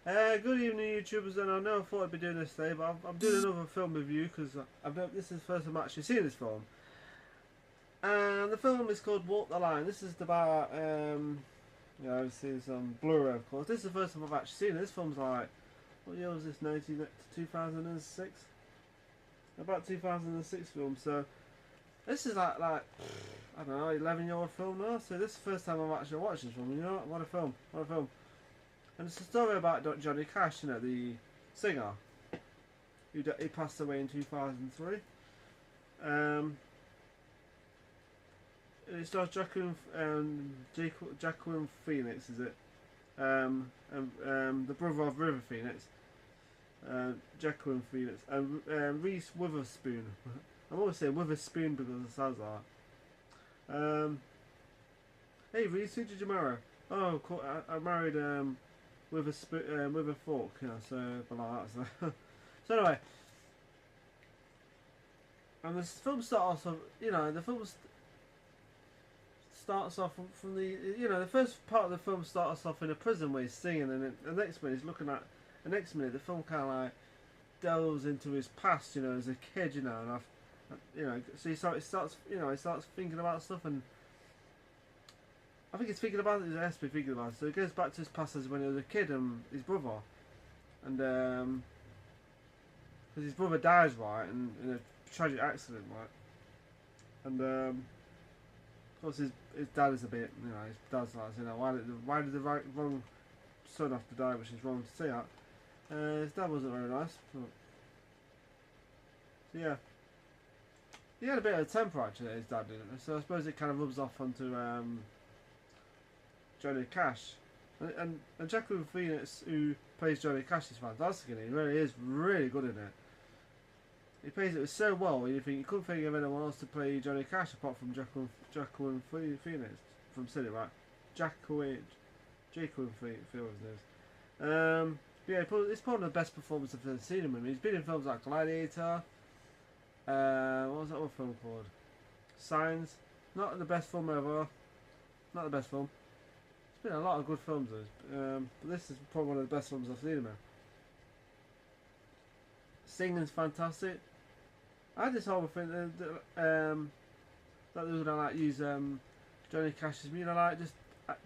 Good evening, YouTubers, and I know I thought I'd be doing this today, but I'm doing another film review because this is the first time I've actually seen this film. And the film is called Walk the Line. This is about, obviously it's on Blu-ray, of course. This is the first time I've actually seen it. This film's like, what year was this? 2006? About 2006 film, so this is like I don't know, 11-year-old film now, so this is the first time I've actually watched this film. You know what a film, what a film. And it's a story about Johnny Cash, the singer. He passed away in 2003. It stars Jacqueline Phoenix, is it? The brother of River Phoenix. Jacqueline Phoenix. And Reese Witherspoon. I'm always saying Witherspoon because it sounds like that. Hey Reese, who did you marry? Oh, cool. I married with a fork, so like that. So, so anyway, and this film starts off. The film starts off from the first part of the film starts off in a prison where he's singing, and then the next minute he's looking at. The next minute the film kind of like delves into his past, as a kid, and so he starts thinking about stuff, and I think he's thinking about it. He has to be thinking about it. So he goes back to his past as when he was a kid and his brother, and because his brother dies right in a tragic accident, right, and of course his dad is a bit, his dad's like, why did the wrong son have to die, which is wrong to say that. His dad wasn't very nice, but so yeah, he had a bit of a temper actually. His dad didn't, so I suppose it kind of rubs off onto Johnny Cash, and Jacqueline Phoenix, who plays Johnny Cash, is fantastic in it. He really is really good in it. He plays it so well. You couldn't think of anyone else to play Johnny Cash apart from Jacqueline Phoenix from City, right? Jacqueline Phoenix. Yeah, it's probably the best performance I've ever seen him in. He's been in films like Gladiator. What was that other film called? Signs. Not the best film ever. Not the best film. There's been a lot of good films, but this is probably one of the best films I've seen him in. Singing's fantastic. I had this horrible thing that they were gonna use Johnny Cash's music, just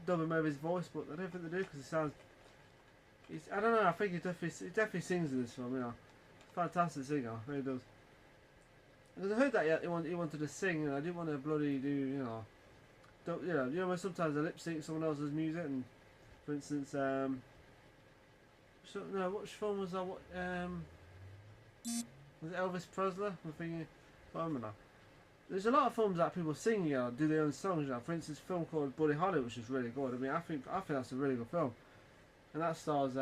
dub him over his voice, but I don't think they do because it sounds. I don't know. I think he definitely sings in this film. Fantastic singer, really does. Because I heard that he wanted to sing, and I didn't want to bloody do when sometimes I lip sync someone else's music, and for instance, which film was that? Was it Elvis Presley? I'm thinking, I don't know. There's a lot of films that people sing, do their own songs. For instance, a film called Buddy Holly, which is really good. I think that's a really good film, and that stars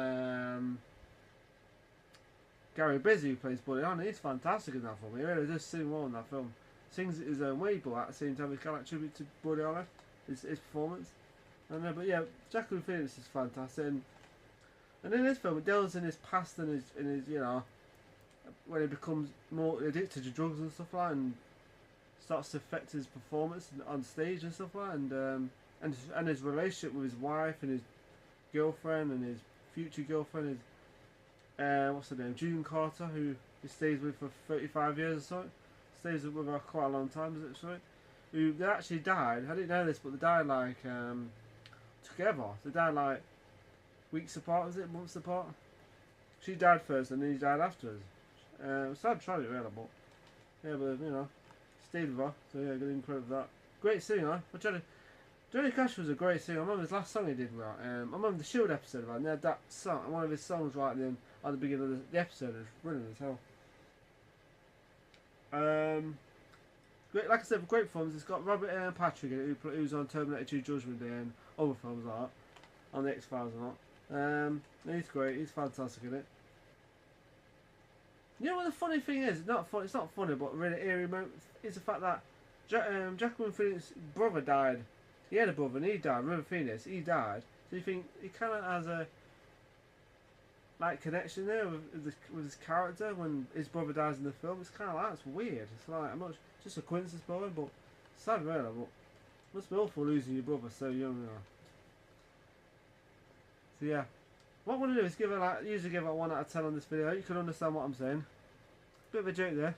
Gary Busey, who plays Buddy Holly. He's fantastic in that film. He really does sing well in that film. Sings it his own way, but at the same time, he kind of tribute to Buddy Holly, his performance. But yeah, Jacqueline Phoenix is fantastic, and in this film, it delves in his past and his when he becomes more addicted to drugs and stuff like that, and starts to affect his performance on stage and stuff like that, and his relationship with his wife and his girlfriend and his future girlfriend is what's her name, June Carter, who he stays with for 35 years or so. Stays with her quite a long time, is it so? Who they actually died. I didn't know this, but they died like together. They died like weeks apart, was it? Months apart. She died first, and then he died afterwards. Sad tragedy, really, but yeah, but stayed with her. So yeah, good credit for that. Great singer. But Johnny Cash was a great singer. I remember his last song he did right. I remember the Shield episode, right? And they had that song, one of his songs right at the beginning of the episode. It was brilliant as hell. Great, like I said, for great films, it's got Robert Patrick in it, who's on Terminator 2 Judgment Day and other films like that, on the X-Files and that. He's great, he's fantastic in it. You know what the funny thing is? It's not funny, but really eerie moment is the fact that Jacqueline Phoenix's brother died. He had a brother and he died. River Phoenix, he died. So you think he kind of has a connection there with his character when his brother dies in the film. It's kind of like, it's weird. It's like, I'm not just a coincidence, probably, but sad really. But must be awful losing your brother so young. So yeah, What I'm gonna do is usually give it a 1 out of 10 on this video. You can understand what I'm saying. Bit of a joke there.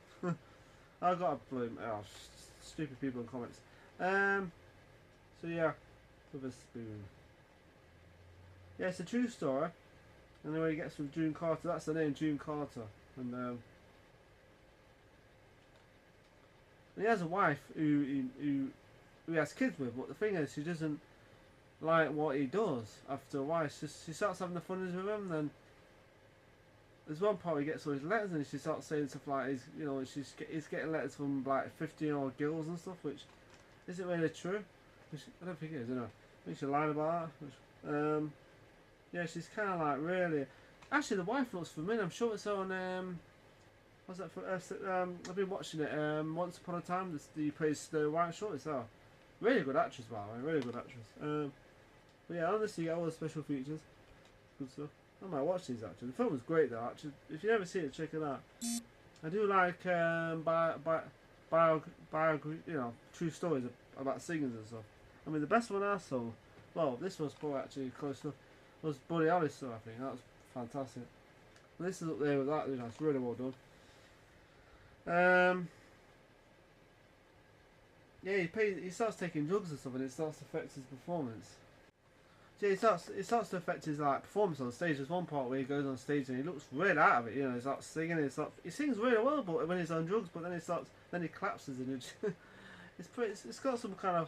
I've got a bloom. Oh, stupid people in comments. So yeah, with a spoon. Yeah, it's a true story. And then where he gets from June Carter. That's the name, June Carter. And he has a wife who he has kids with. But the thing is, she doesn't like what he does. After a while, she starts having the funnies with him. Then there's one part where he gets all his letters, and she starts saying stuff like, he's getting letters from like 15-year-old girls and stuff, which isn't really true. Which I don't think it is. I think she's lying about her. Yeah, she's kind of like really. Actually, the wife looks familiar. I'm sure it's on. What's that for? I've been watching it. Once Upon a Time, the plays Snow White. Sure, it's her. Really good actress, by the way. Really good actress. But yeah, honestly, you get all the special features. Good stuff. I might watch these actually. The film was great though. Actually, if you never seen it, check it out. I do like true stories about singers and stuff. I mean, the best one I saw, well, this was probably actually close enough, was Buddy Hollister, I think. That was fantastic. And this is up there with that, you know, it's really well done. Yeah, he starts taking drugs and stuff, and it starts to affect his performance. So it starts to affect his like performance on stage. There's one part where he goes on stage and he looks really out of it. You know, he starts singing. He sings really well, but when he's on drugs, but then he collapses and it's got some kind of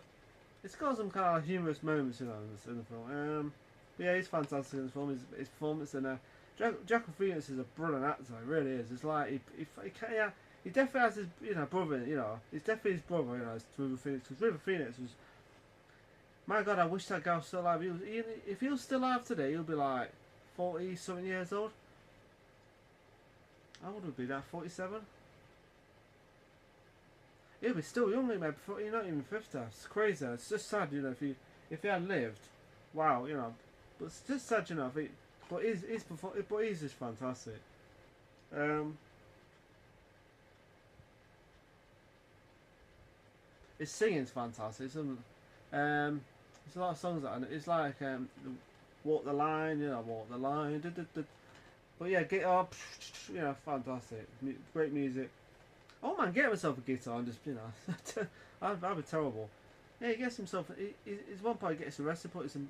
humorous moments, you know, in the film. But yeah, he's fantastic in the film. His performance and Joaquin Phoenix is a brilliant actor. He really is. It's like he definitely has his brother. You know, he's definitely his brother. You know, it's River Phoenix. Because River Phoenix was. My God, I wish that guy was still alive. If he was still alive today, he'll be like 40-something years old. How old would he be? That 47? He'll be still young, maybe. He's not even 50. It's crazy. It's just sad, you know. If he had lived, wow, you know. But it's just sad, you know. But he's just fantastic. His singing's fantastic. There's a lot of songs that it's like Walk the Line, you know, Walk the Line. But yeah, guitar, you know, fantastic. Great music. Oh man, get myself a guitar and just, you know, I'd be terrible. Yeah, he gets himself. He's one part he gets arrested, put in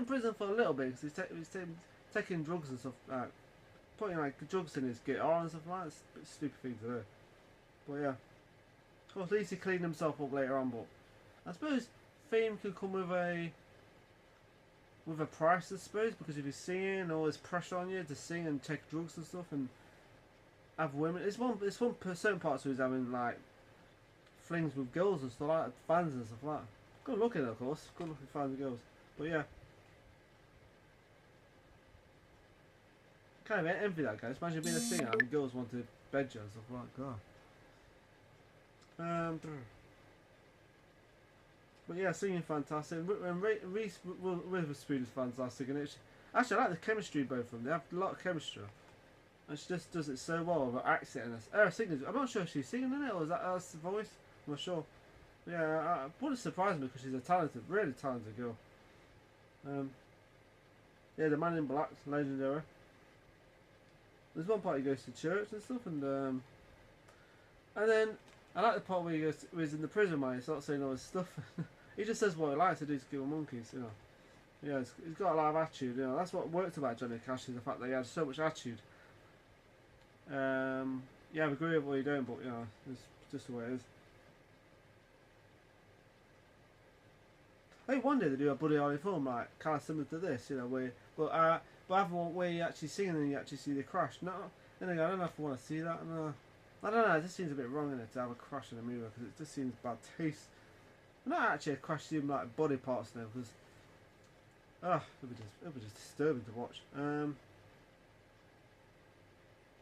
prison for a little bit because he's taking drugs and stuff. Putting like drugs in his guitar and stuff like that. It's a bit stupid thing to do. But yeah, well, at least he cleaned himself up later on. But I suppose fame could come with a price, I suppose, because if you're singing, all this pressure on you to sing and take drugs and stuff and have women. It's one certain parts where he's having like flings with girls and stuff like that, fans and stuff like that. Good looking, of course. Good looking fans and girls. But yeah, kind of envy that guy. Imagine being a singer and girls want to bed you and stuff like that. But yeah, singing fantastic. And Reese Witherspoon is fantastic, and actually I like the chemistry both of them. They have a lot of chemistry, and she just does it so well with her accent and her singing. I'm not sure if she's singing in it or is that her voice. I'm not sure. But yeah, it wouldn't surprise me because she's a really talented girl. Yeah, the Man in Black, legendary. There's one part he goes to church and stuff, and then I like the part where he's in the prison where he starts saying all this stuff. He just says what he likes to do to kill monkeys, you know. Yeah, he's got a lot of attitude, you know. That's what worked about Johnny Cash, is the fact that he had so much attitude. Yeah, I agree with what you're doing, but you know, it's just the way it is. I think one day they do a Buddy Holly film like kind of similar to this, you know, but have one where you actually sing and then you actually see the crash. No, then again, I don't know if I want to see that. No. I don't know, it just seems a bit wrong in it to have a crash in a movie because it just seems bad taste. Not actually a crash, seem like body parts now because it would be just disturbing to watch.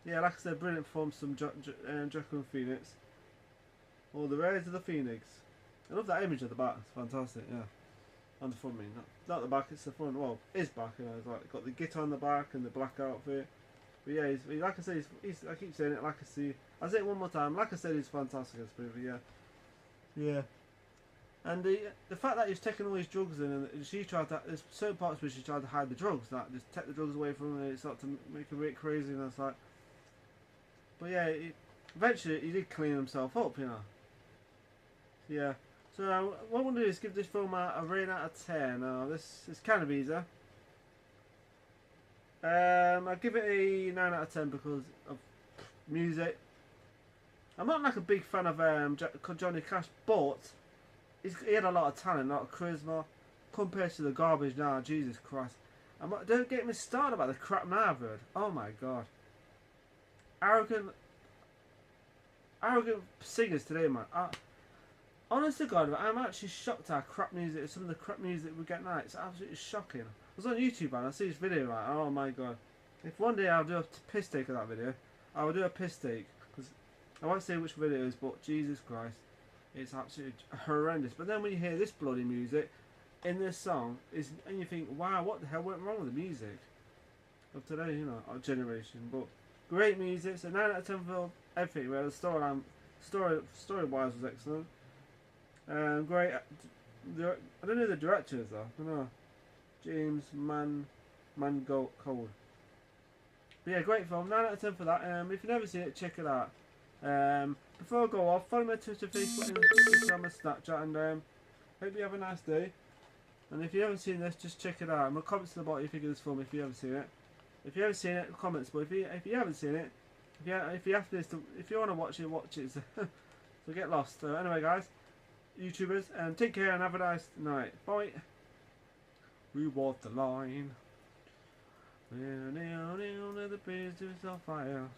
Yeah, like I said, brilliant performance from Joaquin Phoenix. Or the Rays of the Phoenix. I love that image at the back. It's fantastic. Yeah, on the front, I mean, not the back. It's the front. Well, his back. You know, it's like got the guitar on the back and the black outfit. But yeah, like I said, I keep saying it. Like I say it one more time. Like I said, he's fantastic in this movie. Yeah, yeah. And the fact that he's taking all these drugs in, and she tried to, there's certain parts where she tried to hide the drugs, like just take the drugs away from her, and it started to make her a bit crazy, and I was like, but yeah, eventually he did clean himself up, you know. Yeah. So what I'm going to do is give this film a rating out of 10. This is kind of easy. I give it a 9 out of 10 because of music. I'm not like a big fan of Johnny Cash, but he had a lot of talent, a lot of charisma. Compared to the garbage now, Jesus Christ. Don't get me started about the crap now I've heard. Oh my god. Arrogant singers today, man. Honest to God, I'm actually shocked at crap music. Some of the crap music we get now, it's absolutely shocking. I was on YouTube and I see this video, like, oh my god. If one day I'll do a piss take of that video, I will do a piss take. Because I won't say which video it is, but Jesus Christ, it's absolutely horrendous. But then when you hear this bloody music in this song, and you think, wow, what the hell went wrong with the music of today, you know, our generation. But great music, so 9 out of 10 for everything. Where the story-wise was excellent. Great. I don't know the directors though. I don't know. James Mangold. But yeah, great film. 9 out of 10 for that. If you've never seen it, check it out. Before I go off, follow me on Twitter, Facebook, Instagram, and Snapchat, and hope you have a nice day. And if you haven't seen this, just check it out. I'm gonna comment to the bottom if you think of this film if you haven't seen it. If you haven't seen it, comments. But if you haven't seen it, if you want to watch it, watch it. So get lost. So anyway, guys, YouTubers, and take care and have a nice night. Bye. We walk the line. The breeze to fire.